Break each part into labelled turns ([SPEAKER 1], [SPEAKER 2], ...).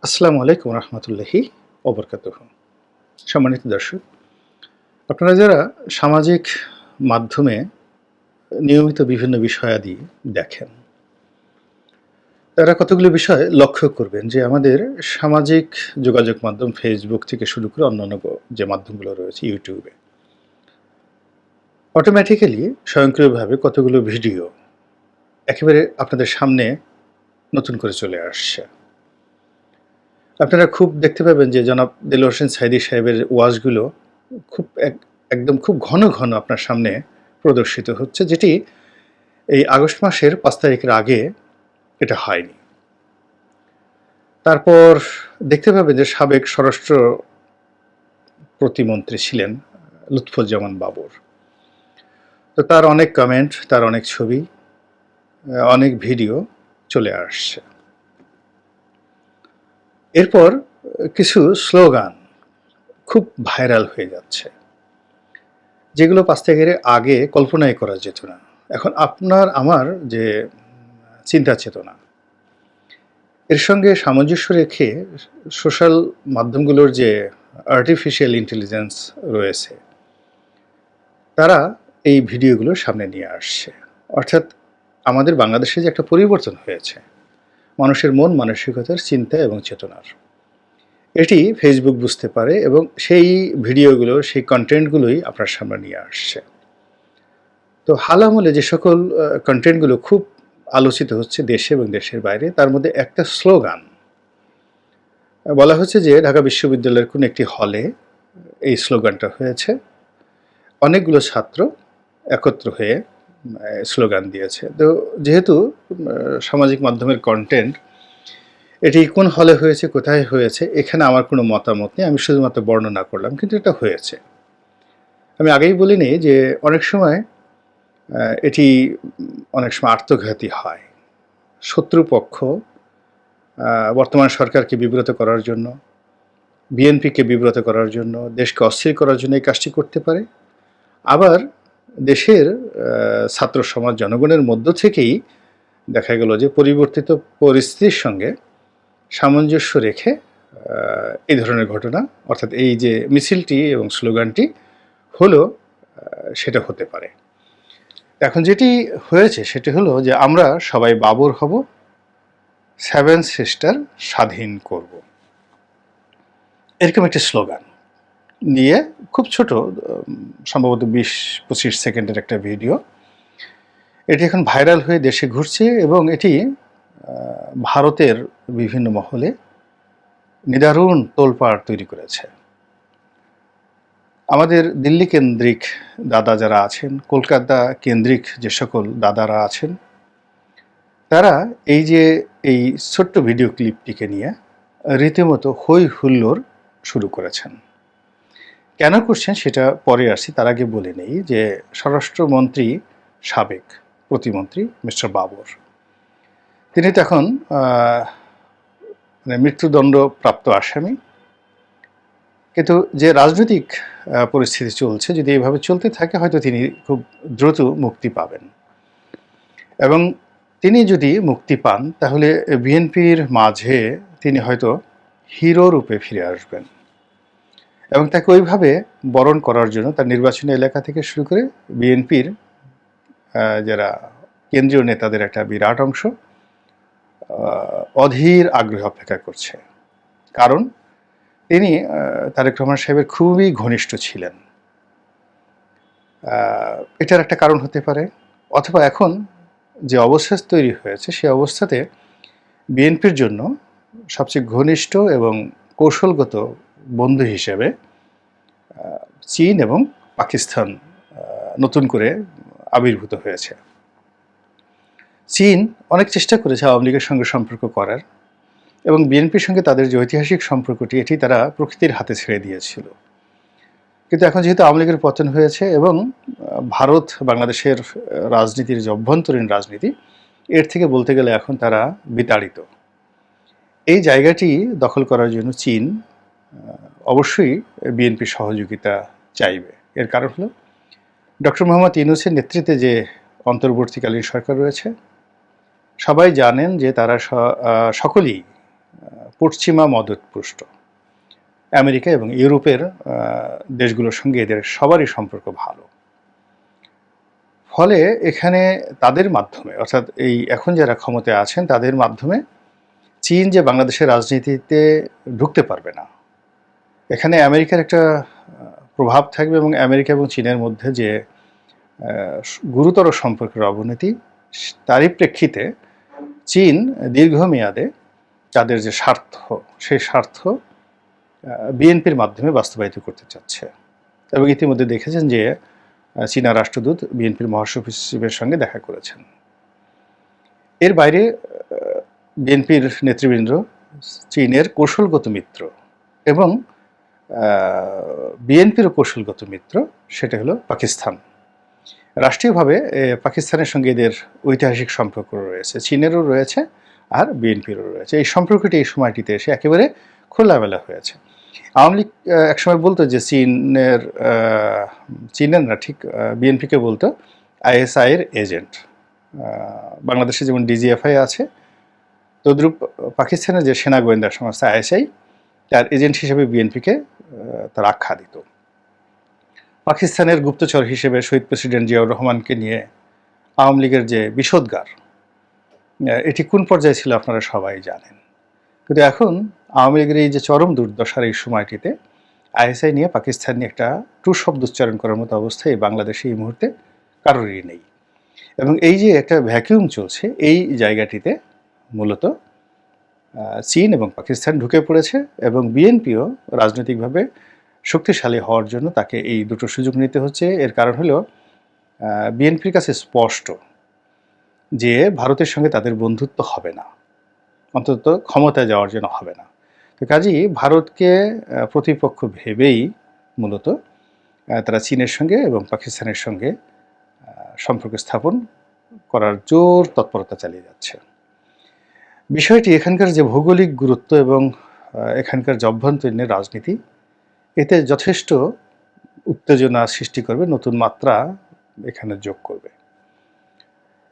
[SPEAKER 1] আসসালামু আলাইকুম রহমতুল্লাহি ওবরকাতুহ। সম্মানিত দর্শক, আপনারা যারা সামাজিক মাধ্যমে নিয়মিত বিভিন্ন বিষয়াদি দেখেন, তারা কতগুলো বিষয় লক্ষ্য করবেন যে আমাদের সামাজিক যোগাযোগ মাধ্যম ফেসবুক থেকে শুরু করে অন্যান্য যে মাধ্যমগুলো রয়েছে ইউটিউবে অটোমেটিক্যালি স্বয়ংক্রিয়ভাবে কতগুলো ভিডিও একেবারে আপনাদের সামনে নতুন করে চলে আসছে। আপনারা খুব দেখতে পাবেন যে জনাব দেলোয়ার হোসেন সাঈদী সাহেবের ওয়াজগুলো খুব একদম খুব ঘন ঘন আপনার সামনে প্রদর্শিত হচ্ছে, যেটি এই আগস্ট মাসের ৫ তারিখের আগে এটা হয়নি। তারপর দেখতে পাবেন যে সাবেক স্বরাষ্ট্র প্রতিমন্ত্রী ছিলেন লুৎফুজ্জামান বাবর। তো তার অনেক কমেন্ট, তার অনেক ছবি, অনেক ভিডিও চলে আসছে। এরপর কিছু স্লোগান খুব ভাইরাল হয়ে যাচ্ছে, যেগুলো ৫ তারিখের আগে কল্পনাই করা যেত না। এখন আপনার আমার যে চিন্তা চেতনা, এর সঙ্গে সামঞ্জস্য রেখে সোশ্যাল মাধ্যমগুলোর যে আর্টিফিশিয়াল ইন্টেলিজেন্স রয়েছে, তারা এই ভিডিওগুলো সামনে নিয়ে আসছে। অর্থাৎ আমাদের বাংলাদেশে যে একটা পরিবর্তন হয়েছে মানুষের মন মানসিকতার, চিন্তা এবং চেতনার, এটি ফেসবুক বুঝতে পারে এবং সেই ভিডিওগুলো, সেই কন্টেন্টগুলোই আপনার সামনে নিয়ে আসছে। তো হাল আমলে যে সকল কন্টেন্টগুলো খুব আলোচিত হচ্ছে দেশে এবং দেশের বাইরে, তার মধ্যে একটা স্লোগান বলা হচ্ছে যে ঢাকা বিশ্ববিদ্যালয়ের কোনো একটি হলে এই স্লোগানটা হয়েছে। অনেকগুলো ছাত্র একত্র হয়ে স্লোগান দিয়েছে। তো যেহেতু সামাজিক মাধ্যমের কন্টেন্ট, এটি কোন হলে হয়েছে, কোথায় হয়েছে, এখানে আমার কোনো মতামত নেই, আমি শুধুমাত্র বর্ণনা করলাম, কিন্তু এটা হয়েছে। আমি আগেই বলিনি যে অনেক সময় এটি অনেক সময় আত্মঘাতী হয়। শত্রুপক্ষ বর্তমান সরকারকে বিব্রত করার জন্য, বিএনপিকে বিব্রত করার জন্য, দেশকে অস্থির করার জন্য এই কাজটি করতে পারে। আবার দেশের ছাত্র সমাজ, জনগণের মধ্য থেকেই দেখা গেল যে পরিবর্তিত পরিস্থিতির সঙ্গে সামঞ্জস্য রেখে এই ধরনের ঘটনা, অর্থাৎ এই যে মিছিলটি এবং স্লোগানটি হলো, সেটা হতে পারে। এখন যেটি হয়েছে সেটি হলো যে আমরা সবাই বাবর হব, 7 সিস্টার স্বাধীন করব, এরকম একটি স্লোগান নিয়ে খুব ছোট, সম্ভবত ২০-২৫ সেকেন্ডের একটা ভিডিও, এটি এখন ভাইরাল হয়ে দেশে ঘুরছে এবং এটি ভারতের বিভিন্ন মহলে নিদারুণ তোলপাড় তৈরি করেছে। আমাদের দিল্লি কেন্দ্রিক দাদা যারা আছেন, কলকাতা কেন্দ্রিক যে সকল দাদারা আছেন, তারা এই যে এই ছোট্ট ভিডিও ক্লিপটিকে নিয়ে রীতিমতো হই হুল্লোড় শুরু করেছেন। কেন করছেন সেটা পরে আসছি, তার আগে বলে নেই যে স্বরাষ্ট্রমন্ত্রী, সাবেক প্রতিমন্ত্রী মিস্টার বাবর, তিনি তো এখন মানে মৃত্যুদণ্ডপ্রাপ্ত আসামি। কিন্তু যে রাজনৈতিক পরিস্থিতি চলছে, যদি এইভাবে চলতে থাকে হয়তো তিনি খুব দ্রুত মুক্তি পাবেন, এবং তিনি যদি মুক্তি পান তাহলে বিএনপির মাঝে তিনি হয়তো হিরো রূপে ফিরে আসবেন এবং তাকে ওইভাবে বরণ করার জন্য তার নির্বাচনী এলাকা থেকে শুরু করে বিএনপির যারা কেন্দ্রীয় নেতাদের একটা বিরাট অংশ অধীর আগ্রহে অপেক্ষা করছে। কারণ তিনি তারেক রহমান সাহেবের খুবই ঘনিষ্ঠ ছিলেন। এটার একটা কারণ হতে পারে, অথবা এখন যে অবস্থা তৈরি হয়েছে সেই অবস্থাতে বিএনপির জন্য সবচেয়ে ঘনিষ্ঠ এবং কৌশলগত বন্ধু হিসেবে চীন এবং পাকিস্তান নতুন করে আবির্ভূত হয়েছে। চীন অনেক চেষ্টা করেছে আওয়ামী লীগের সঙ্গে সম্পর্ক করার, এবং বিএনপির সঙ্গে তাদের যে ঐতিহাসিক সম্পর্কটি, এটি তারা প্রকৃতির হাতে ছেড়ে দিয়েছিল। কিন্তু এখন যেহেতু আওয়ামী লীগের পতন হয়েছে এবং ভারত বাংলাদেশের রাজনীতির যে অভ্যন্তরীণ রাজনীতি, এর থেকে বলতে গেলে এখন তারা বিতাড়িত। এই জায়গাটি দখল করার জন্য চীন অবশ্যই বিএনপির সহযোগিতা চাইবে। এর কারণ হলো ডক্টর মোহাম্মদ ইউনূসের নেতৃত্বে যে অন্তর্বর্তীকালীন সরকার রয়েছে, সবাই জানেন যে তারা সকলেই পশ্চিমা মদতপুষ্ট আমেরিকা এবং ইউরোপের দেশগুলোর সঙ্গে এদের সবারই সম্পর্ক ভালো। ফলে এখানে তাদের মাধ্যমে, অর্থাৎ এই এখন যারা ক্ষমতায় আছেন তাদের মাধ্যমে চীন যে বাংলাদেশের রাজনীতিতে ঢুকতে পারবে না, এখানে আমেরিকার একটা প্রভাব থাকবে এবং আমেরিকা এবং চীনের মধ্যে যে গুরুতর সম্পর্কের অবনতি, তারই প্রেক্ষিতে চীন দীর্ঘমেয়াদে তাদের যে স্বার্থ, সেই স্বার্থ বিএনপির মাধ্যমে বাস্তবায়িত করতে চাচ্ছে। এবং ইতিমধ্যে দেখেছেন যে চীনা রাষ্ট্রদূত বিএনপির মহাসচিবের সঙ্গে দেখা করেছেন। এর বাইরে বিএনপির নেতৃবৃন্দ চীনের কৌশলগত মিত্র এবং বিএনপিরও কৌশলগত মিত্র, সেটা হলো পাকিস্তান। রাষ্ট্রীয়ভাবে পাকিস্তানের সঙ্গে এদের ঐতিহাসিক সম্পর্ক রয়েছে, চীনেরও রয়েছে আর বিএনপিরও রয়েছে। এই সম্পর্কটি এই সময়টিতে এসে একেবারে খোলামেলা হয়েছে। আওয়ামী লীগ একসময় বলতো যে চীনের না, ঠিক বিএনপিকে বলতো আইএসআইয়ের এজেন্ট। বাংলাদেশে যেমন ডিজিএফআই আছে, তদ্রূপ পাকিস্তানের যে সেনা গোয়েন্দা সংস্থা আইএসআই, তার এজেন্ট হিসেবে বিএনপিকে তার আখ্যা দিত। পাকিস্তানের গুপ্তচর হিসেবে শহীদ প্রেসিডেন্ট জিয়াউর রহমানকে নিয়ে আওয়ামী লীগের যে বিষোদ্গার, এটি কোন পর্যায়ে ছিল আপনারা সবাই জানেন। কিন্তু এখন আওয়ামী লীগের এই যে চরম দুর্দশার এই সময়টিতে আইএসআই নিয়ে পাকিস্তান নিয়ে একটা টু শব্দ উচ্চারণ করার মতো অবস্থায় বাংলাদেশে এই মুহূর্তে কারোরই নেই। এবং এই যে একটা ভ্যাকিউম চলছে, এই জায়গাটিতে মূলত চীন এবং পাকিস্তান ঢুকে পড়েছে এবং বিএনপিও রাজনৈতিকভাবে শক্তিশালী হওয়ার জন্য তাকে এই দুটো সুযোগ নিতে হচ্ছে। এর কারণ হলো বিএনপির কাছে স্পষ্ট যে ভারতের সঙ্গে তাদের বন্ধুত্ব হবে না, অন্তত ক্ষমতায় যাওয়ার জন্য হবে না। তো কাজেই ভারতকে প্রতিপক্ষ ভেবেই মূলত তারা চীনের সঙ্গে এবং পাকিস্তানের সঙ্গে সম্পর্ক স্থাপন করার জোর তৎপরতা চালিয়ে যাচ্ছে। বিষয়টি এখানকার যে ভৌগোলিক গুরুত্ব এবং এখানকার যে অভ্যন্তরীণ রাজনীতি, এতে যথেষ্ট উত্তেজনা সৃষ্টি করবে, নতুন মাত্রা এখানে যোগ করবে।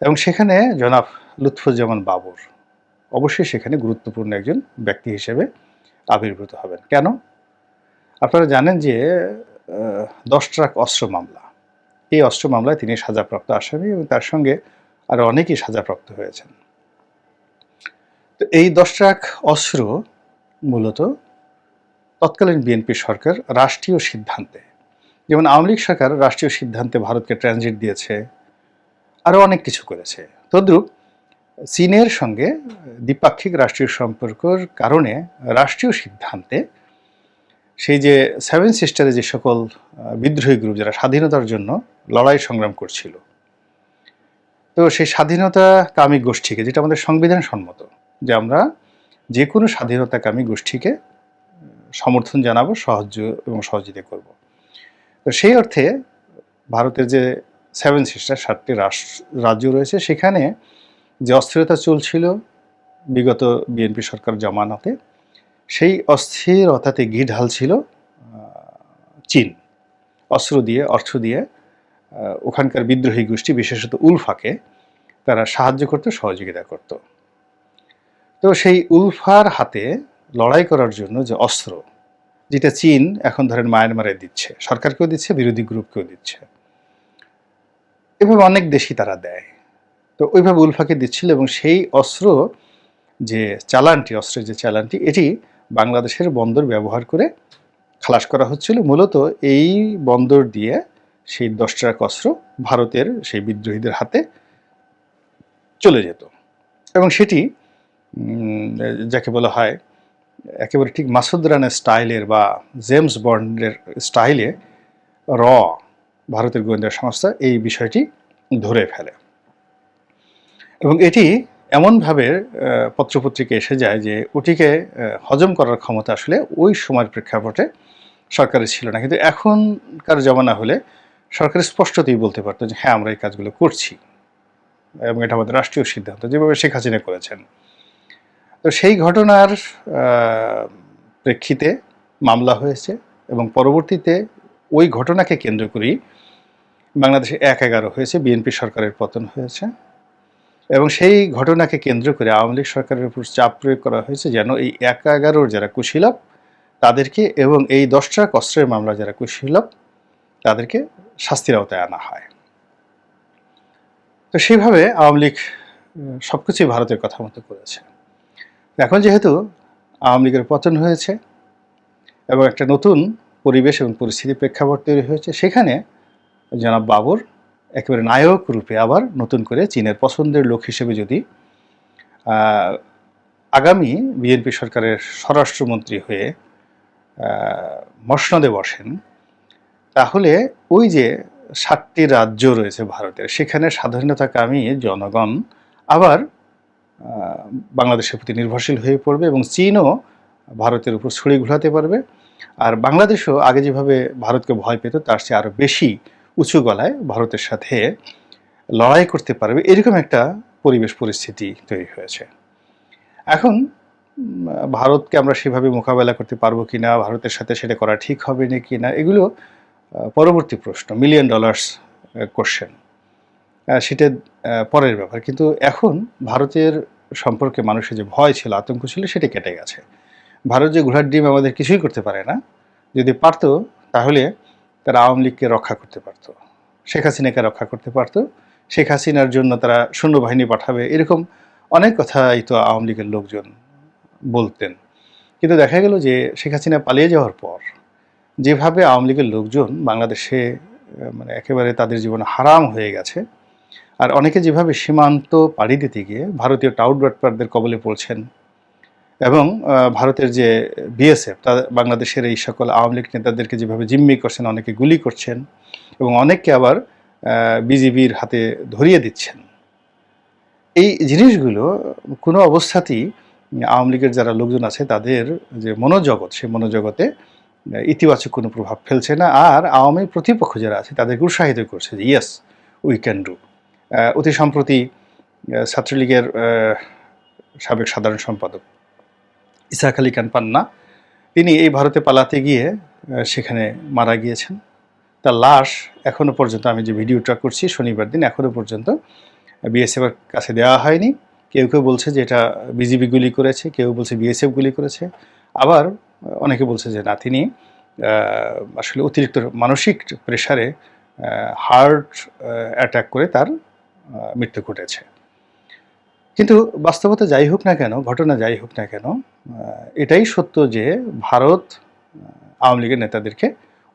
[SPEAKER 1] এবং সেখানে জনাব লুৎফুজ্জামান বাবর অবশ্যই সেখানে গুরুত্বপূর্ণ একজন ব্যক্তি হিসেবে আবির্ভূত হবেন। কেন? আপনারা জানেন যে 10 ট্রাক অস্ত্র মামলা, এই অস্ত্র মামলায় তিনি সাজাপ্রাপ্ত আসামি এবং তার সঙ্গে আরও অনেকেই সাজাপ্রাপ্ত হয়েছেন। তো এই 10 ট্রাক অস্ত্র মূলত তৎকালীন বিএনপি সরকার রাষ্ট্রীয় সিদ্ধান্তে, যেমন আওয়ামী লীগ সরকার রাষ্ট্রীয় সিদ্ধান্তে ভারতকে ট্রানজিট দিয়েছে, আরও অনেক কিছু করেছে, তদ্রূপ চীনের সঙ্গে দ্বিপাক্ষিক রাষ্ট্রীয় সম্পর্কের কারণে রাষ্ট্রীয় সিদ্ধান্তে সেই যে 7 সিস্টারে যে সকল বিদ্রোহী গ্রুপ যারা স্বাধীনতার জন্য লড়াই সংগ্রাম করছিল, তো সেই স্বাধীনতাকামী গোষ্ঠীকে, যেটা আমাদের সংবিধান সম্মত যে আমরা যে কোনো স্বাধীনতাকামী গোষ্ঠীকে সমর্থন জানাবো, সাহায্য এবং সহযোগিতা করব। তো সেই অর্থে ভারতের যে 7 সিস্টার 7টি রাজ্য রয়েছে, সেখানে যে অস্থিরতা চলছিল বিগত বিএনপি সরকার জমানাতে, সেই অস্থিরতাতে ঘি ঢালছিল চীন, অস্ত্র দিয়ে, অর্থ দিয়ে ওখানকার বিদ্রোহী গোষ্ঠী, বিশেষত উলফাকে তারা সাহায্য করত, সহযোগিতা করত। তো সেই উলফার হাতে লড়াই করার জন্য যে অস্ত্র, যেটা চীন এখন ধরেন মায়ানমারে দিচ্ছে, সরকারকেও দিচ্ছে, বিরোধী গ্রুপকেও দিচ্ছে, এভাবে অনেক দেশই তারা দেয়। তো ওইভাবে উলফাকে দিচ্ছিল এবং সেই অস্ত্র যে চালানটি, অস্ত্রের যে চালানটি, এটি বাংলাদেশের বন্দর ব্যবহার করে খালাস করা হচ্ছিল। মূলত এই বন্দর দিয়ে সেই 10 ট্রাক অস্ত্র ভারতের সেই বিদ্রোহীদের হাতে চলে যেত এবং সেটি যাকে বলা হয় একেবারে ঠিক মাসুদ রানের স্টাইলের বা জেমস বন্ডের স্টাইলে ভারতের গোয়েন্দা সংস্থা এই বিষয়টি ধরে ফেলে এবং এটি এমনভাবে পত্রপত্রিকা এসে যায় যে ওটিকে হজম করার ক্ষমতা আসলে ওই সময়ের প্রেক্ষাপটে সরকারের ছিল না। কিন্তু এখনকার জমানা হলে সরকার স্পষ্টতই বলতে পারতো যে হ্যাঁ, আমরা এই কাজগুলো করছি এবং এটা আমাদের রাষ্ট্রীয় সিদ্ধান্ত, যেভাবে শেখ হাসিনা করেছেন। তো সেই ঘটনার প্রেক্ষিতে মামলা হয়েছে এবং পরবর্তীতে ওই ঘটনাকে কেন্দ্র করেই বাংলাদেশে 1/11 হয়েছে, বিএনপি সরকারের পতন হয়েছে এবং সেই ঘটনাকে কেন্দ্র করে আওয়ামী লীগ সরকারের উপর চাপ প্রয়োগ করা হয়েছে যেন এই ১/১১ যারা কুশীলব তাদেরকে এবং এই ১০টা অস্ত্রের মামলা যারা কুশীলব তাদেরকে শাস্তির আওতায় আনা হয়। তো সেইভাবে আওয়ামী লীগ সবকিছুই ভারতের কথা মতো করেছে। এখন যেহেতু আওয়ামী লীগের পতন হয়েছে এবং একটা নতুন পরিবেশ এবং পরিস্থিতি প্রেক্ষাপট তৈরি হয়েছে, সেখানে জনাব বাবর একেবারে নায়ক রূপে আবার নতুন করে চীনের পছন্দের লোক হিসেবে যদি আগামী বিএনপি সরকারের স্বরাষ্ট্রমন্ত্রী হয়ে মসনদে বসেন, তাহলে ওই যে ৭টি রাজ্য রয়েছে ভারতের, সেখানে স্বাধীনতাকামী জনগণ আবার বাংলাদেশের প্রতি নির্ভরশীল হয়ে পড়বে এবং চীনও ভারতের উপর ছুরি ঘোরাতে পারবে। আর বাংলাদেশও আগে যেভাবে ভারতকে ভয় পেত তার চেয়ে আরও বেশি উঁচু গলায় ভারতের সাথে লড়াই করতে পারবে, এরকম একটা পরিবেশ পরিস্থিতি তৈরি হয়েছে। এখন ভারতকে আমরা সেভাবে মোকাবেলা করতে পারবো কি না, ভারতের সাথে সেটা করা ঠিক হবে না কি না, এগুলো পরবর্তী প্রশ্ন, মিলিয়ন ডলার্স কোশ্চেন, সেটা পরের ব্যাপার। কিন্তু এখন ভারতের সম্পর্কে মানুষের যে ভয় ছিল, আতঙ্ক ছিল, সেটা কেটে গেছে। ভারত যে ঘোড়ার ডিম আমাদের কিছুই করতে পারে না, যদি পারত তাহলে তারা আওয়ামী লীগকে রক্ষা করতে পারত, শেখ হাসিনাকে রক্ষা করতে পারত, শেখ হাসিনার জন্য তারা সৈন্যবাহিনী পাঠাবে, এরকম অনেক কথাই তো আওয়ামী লীগের লোকজন বলতেন। কিন্তু দেখা গেল যে শেখ হাসিনা পালিয়ে যাওয়ার পর যেভাবে আওয়ামী লীগের লোকজন বাংলাদেশে মানে একেবারে তাদের জীবন হারাম হয়ে গেছে, আর অনেকে যেভাবে সীমান্ত পাড়ি দিতে গিয়ে ভারতীয় টাউট বাটপারদের কবলে পড়ছেন, এবং ভারতের যে বিএসএফ তাদের বাংলাদেশের এই সকল আওয়ামী লীগ নেতাদেরকে যেভাবে জিম্মি করছেন, অনেকে গুলি করছেন এবং অনেককে আবার বিজিবির হাতে ধরিয়ে দিচ্ছেন, এই জিনিসগুলো কোনো অবস্থাতেই আওয়ামী লীগের যারা লোকজন আছে তাদের যে মনোজগৎ, সেই মনোজগতে ইতিবাচক কোনো প্রভাব ফেলছে না। আর আওয়ামী প্রতিপক্ষ যারা আছে তাদেরকে উৎসাহিত করছে যে ইয়েস উই ক্যান ডু। অতি সম্প্রতি ছাত্রলীগের সাবেক সাধারণ সম্পাদক ইসাক আলী খান পান্না, তিনি এই ভারতে পালাতে গিয়ে সেখানে মারা গিয়েছেন। তার লাশ এখনও পর্যন্ত, আমি যে ভিডিওটা করছি শনিবার দিন, এখনও পর্যন্ত বিএসএফের কাছে দেওয়া হয়নি। কেউ কেউ বলছে যে এটা বিজিবি গুলি করেছে, কেউ বলছে বিএসএফ গুলি করেছে, আবার অনেকে বলছে যে না, তিনি আসলে অতিরিক্ত মানসিক প্রেশারে হার্ট অ্যাটাক করে তার মৃত্যু ঘটেছে। কিন্তু বাস্তবতা যাই হোক না কেন, ঘটনা যাই হোক না কেন, এটাই সত্য যে ভারত আওয়ামী লীগের নেতাদেরকে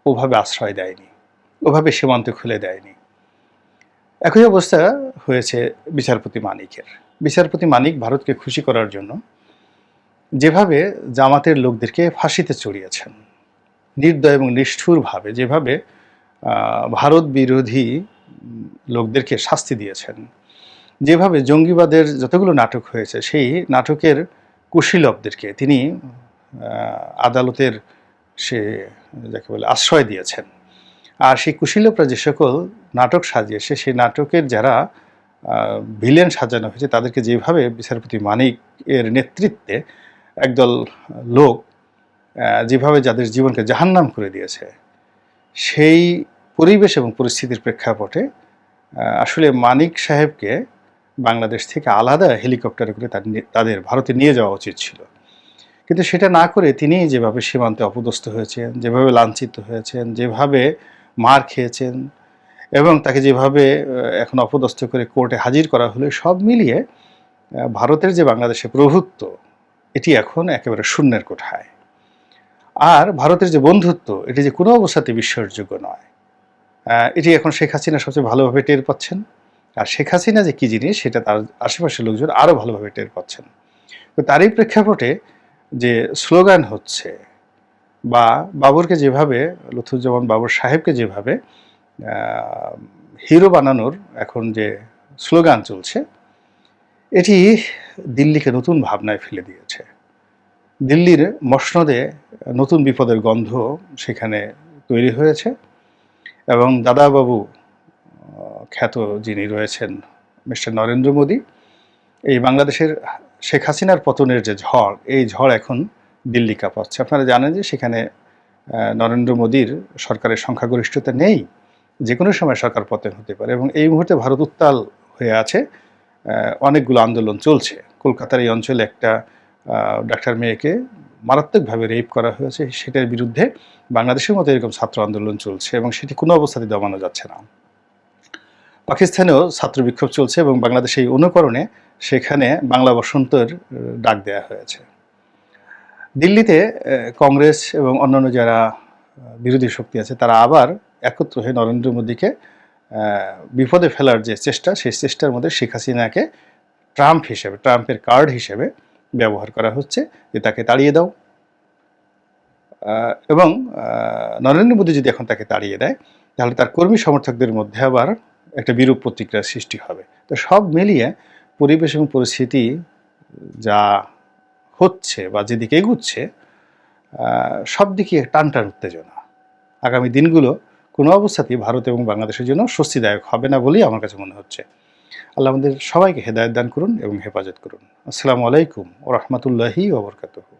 [SPEAKER 1] ওভাবে আশ্রয় দেয়নি, ওভাবে সীমান্ত খুলে দেয়নি। একই অবস্থা হয়েছে বিচারপতি মানিকের। বিচারপতি মানিক ভারতকে খুশি করার জন্য যেভাবে জামাতের লোকদেরকে ফাঁসিতে চড়িয়েছেন, নির্দয় এবং নিষ্ঠুরভাবে যেভাবে ভারত বিরোধী লোকদেরকে শাস্তি দিয়েছেন, যেভাবে জঙ্গিবাদের যতগুলো নাটক হয়েছে সেই নাটকের কুশীলবদেরকে তিনি আদালতের সে যাকে বলে আশ্রয় দিয়েছেন, আর সেই কুশীলবরা যে সকল নাটক সাজিয়েছে সেই নাটকের যারা ভিলেন সাজানো হয়েছে তাদেরকে যেভাবে বিচারপতি মানিক এর নেতৃত্বে একদল লোক যেভাবে যাদের জীবনকে জাহান্নাম করে দিয়েছে, সেই পরিবেশ এবং পরিস্থিতির প্রেক্ষাপটে আসলে মানিক সাহেবকে বাংলাদেশ থেকে আলাদা হেলিকপ্টারে করে তাদের ভারতে নিয়ে যাওয়া উচিত ছিল। কিন্তু সেটা না করে তিনি যেভাবে সীমান্তে অপদস্থ হয়েছেন, যেভাবে লাঞ্ছিত হয়েছেন, যেভাবে মার খেয়েছেন এবং তাকে যেভাবে এখন অপদস্থ করে কোর্টে হাজির করা হলো, সব মিলিয়ে ভারতের যে বাংলাদেশে প্রভুত্ব এটি এখন একেবারে শূন্যের কোঠায়। আর ভারতের যে বন্ধুত্ব এটি যে কোনো অবস্থাতে বিশ্বাসযোগ্য নয়, এটি এখন শেখ হাসিনা সবচেয়ে ভালোভাবে টের পাচ্ছেন। আর শেখ হাসিনা যে কী জিনিস সেটা তার আশেপাশের লোকজন আরও ভালোভাবে টের পাচ্ছেন। তো তারই প্রেক্ষাপটে যে স্লোগান হচ্ছে, বা বাবরকে যেভাবে, লুৎফুজ্জামান বাবর সাহেবকে যেভাবে হিরো বানানোর এখন যে স্লোগান চলছে, এটি দিল্লিকে নতুন ভাবনায় ফেলে দিয়েছে। দিল্লির মসনদে নতুন বিপদের গন্ধ সেখানে তৈরি হয়েছে এবং দাদাবাবু খ্যাত যিনি রয়েছেন মিস্টার নরেন্দ্র মোদী, এই বাংলাদেশের শেখ হাসিনার পতনের যে ঝড়, এই ঝড় এখন দিল্লি কাঁপাচ্ছে। আপনারা জানেন যে সেখানে নরেন্দ্র মোদীর সরকারের সংখ্যাগরিষ্ঠতা নেই, যে কোনো সময় সরকার পতন হতে পারে এবং এই মুহূর্তে ভারত উত্তাল হয়ে আছে অনেকগুলো আন্দোলন চলছে। কলকাতার এই অঞ্চলে একটা ডাক্তার মেয়েকে মারাত্মকভাবে রেপ করা হয়েছে, সেটার বিরুদ্ধে বাংলাদেশের মতো এরকম ছাত্র আন্দোলন চলছে এবং সেটি কোনো অবস্থাতেই দমানো যাচ্ছে না। পাকিস্তানেও ছাত্র বিক্ষোভ চলছে এবং বাংলাদেশে এই অনুকরণে সেখানে বাংলা বসন্তের ডাক দেয়া হয়েছে। দিল্লিতে কংগ্রেস এবং অন্যান্য যারা বিরোধী শক্তি আছে তারা আবার একত্র হয়ে নরেন্দ্র মোদীকে বিপদে ফেলার যে চেষ্টা, সেই চেষ্টার মধ্যে শেখ হাসিনাকে ট্রাম্পের কার্ড হিসেবে ব্যবহার করা হচ্ছে, যে তাকে তাড়িয়ে দাও। এবং নরেন্দ্র মোদী যদি এখন তাকে তাড়িয়ে দেয়, তাহলে তার কর্মী সমর্থকদের মধ্যে আবার একটা বিরূপ প্রতিক্রিয়ার সৃষ্টি হবে। তো সব মিলিয়ে পরিবেশ এবং পরিস্থিতি যা হচ্ছে বা যেদিকে এগুচ্ছে, সব দিকে টান উত্তেজনা। আগামী দিনগুলো কোনো অবস্থাতেই ভারত এবং বাংলাদেশের জন্য স্বস্তিদায়ক হবে না বলেই আমার কাছে মনে হচ্ছে। আল্লাহ আমাদের সবাইকে হেদায়েত দান করুন এবং হেফাজত করুন। আসসালামু আলাইকুম ওয়া রাহমাতুল্লাহি ওয়া বারাকাতুহু।